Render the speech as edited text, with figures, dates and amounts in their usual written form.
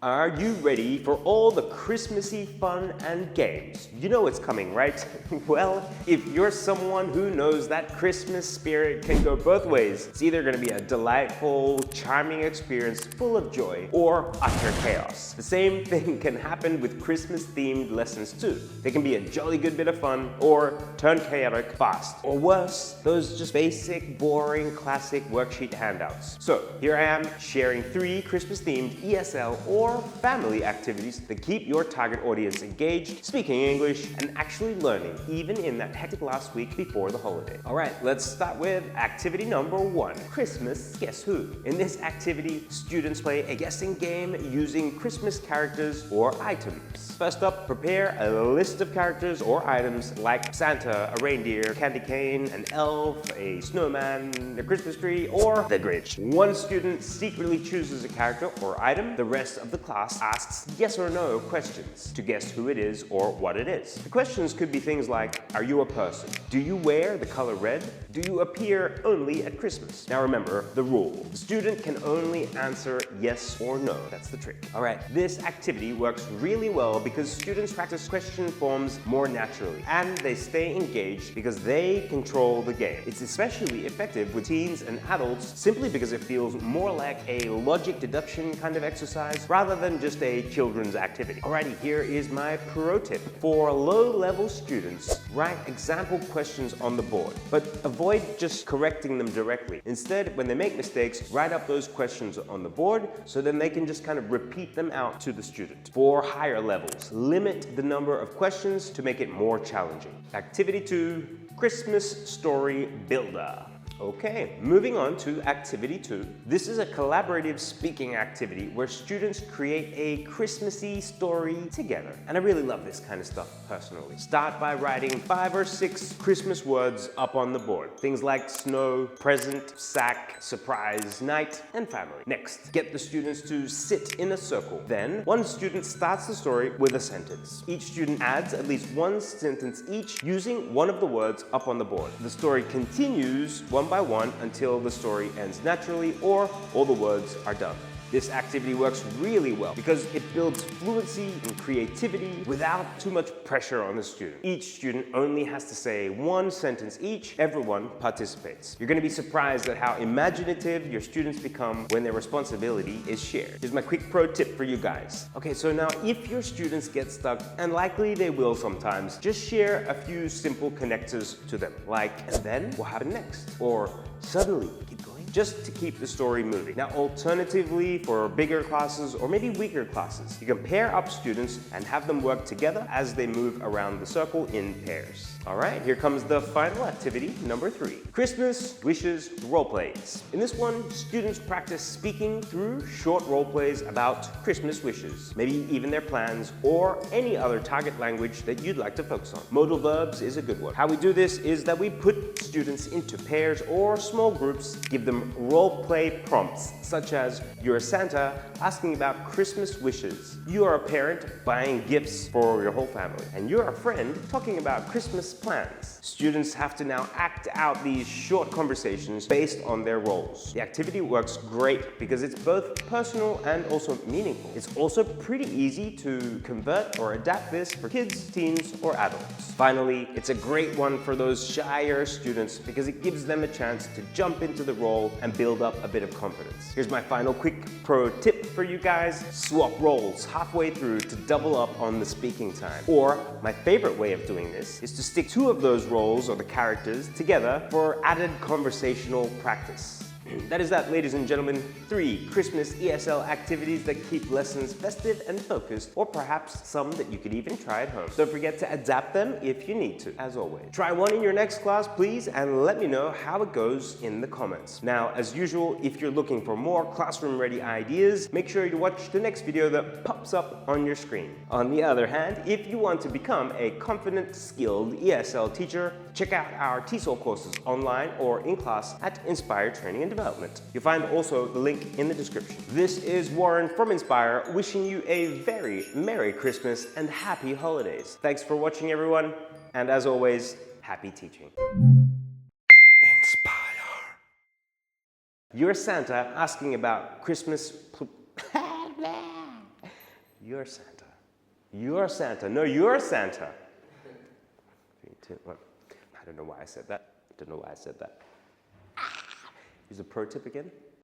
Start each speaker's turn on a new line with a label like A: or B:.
A: Are you ready for all the Christmassy fun and games? You know it's coming, right? Well, if you're someone who knows that Christmas spirit can go both ways, it's either going to be a delightful, charming experience full of joy or utter chaos. The same thing can happen with Christmas-themed lessons too. They can be a jolly good bit of fun or turn chaotic fast. Or worse, those just basic, boring, classic worksheet handouts. So here I am sharing 3 Christmas-themed ESL or family activities that keep your target audience engaged, speaking English, and actually learning, even in that hectic last week before the holiday. All right, let's start with activity number 1, Christmas Guess Who. In this activity, students play a guessing game using Christmas characters or items. First up, prepare a list of characters or items like Santa, a reindeer, candy cane, an elf, a snowman, a Christmas tree, or the Grinch. One student secretly chooses a character or item. The rest of the class asks yes or no questions to guess who it is or what it is. The questions could be things like, are you a person? Do you wear the color red? Do you appear only at Christmas? Now remember the rule. The student can only answer yes or no. That's the trick. All right, this activity works really well because students practice question forms more naturally and they stay engaged because they control the game. It's especially effective with teens and adults simply because it feels more like a logic deduction kind of exercise rather than just a children's activity. Alrighty, here is my pro tip. For low-level students, write example questions on the board, but avoid just correcting them directly. Instead, when they make mistakes, write up those questions on the board so then they can just kind of repeat them out to the student. For higher levels, limit the number of questions to make it more challenging. Activity 2, Christmas Story Builder. Okay, moving on to activity 2. This is a collaborative speaking activity where students create a Christmassy story together. And I really love this kind of stuff personally. Start by writing 5 or 6 Christmas words up on the board. Things like snow, present, sack, surprise, night, and family. Next, get the students to sit in a circle. Then, one student starts the story with a sentence. Each student adds at least 1 sentence each using one of the words up on the board. The story continues one by one until the story ends naturally or all the words are done. This activity works really well because it builds fluency and creativity without too much pressure on the student. Each student only has to say 1 sentence each. Everyone participates. You're going to be surprised at how imaginative your students become when their responsibility is shared. Here's my quick pro tip for you guys. Okay, so now if your students get stuck, and likely they will sometimes, just share a few simple connectors to them, like, and then what happened next? Or suddenly, keep going, just to keep the story moving. Now, alternatively, for bigger classes or maybe weaker classes, you can pair up students and have them work together as they move around the circle in pairs. All right, here comes the final activity, number 3. Christmas Wishes Roleplays. In this one, students practice speaking through short roleplays about Christmas wishes, maybe even their plans or any other target language that you'd like to focus on. Modal verbs is a good one. How we do this is that we put students into pairs or small groups, give them role-play prompts, such as you're a Santa asking about Christmas wishes. You are a parent buying gifts for your whole family. And you're a friend talking about Christmas plans. Students have to now act out these short conversations based on their roles. The activity works great because it's both personal and also meaningful. It's also pretty easy to convert or adapt this for kids, teens, or adults. Finally, it's a great one for those shyer students because it gives them a chance to jump into the role and build up a bit of confidence. Here's my final quick pro tip for you guys. Swap roles halfway through to double up on the speaking time. Or my favorite way of doing this is to stick 2 of those roles or the characters together for added conversational practice. That is that, ladies and gentlemen, 3 Christmas ESL activities that keep lessons festive and focused, or perhaps some that you could even try at home. Don't forget to adapt them if you need to, as always. Try one in your next class, please, and let me know how it goes in the comments. Now, as usual, if you're looking for more classroom-ready ideas, make sure you watch the next video that pops up on your screen. On the other hand, if you want to become a confident, skilled ESL teacher, check out our TESOL courses online or in class at Inspire Training and Development. You'll find also the link in the description. This is Warren from Inspire, wishing you a very Merry Christmas and Happy Holidays. Thanks for watching, everyone, and as always, happy teaching. Inspire. You're Santa asking about Christmas You're Santa. You're Santa. No, you're Santa. 3, 2, 1. I don't know why I said that. Here's a pro tip again.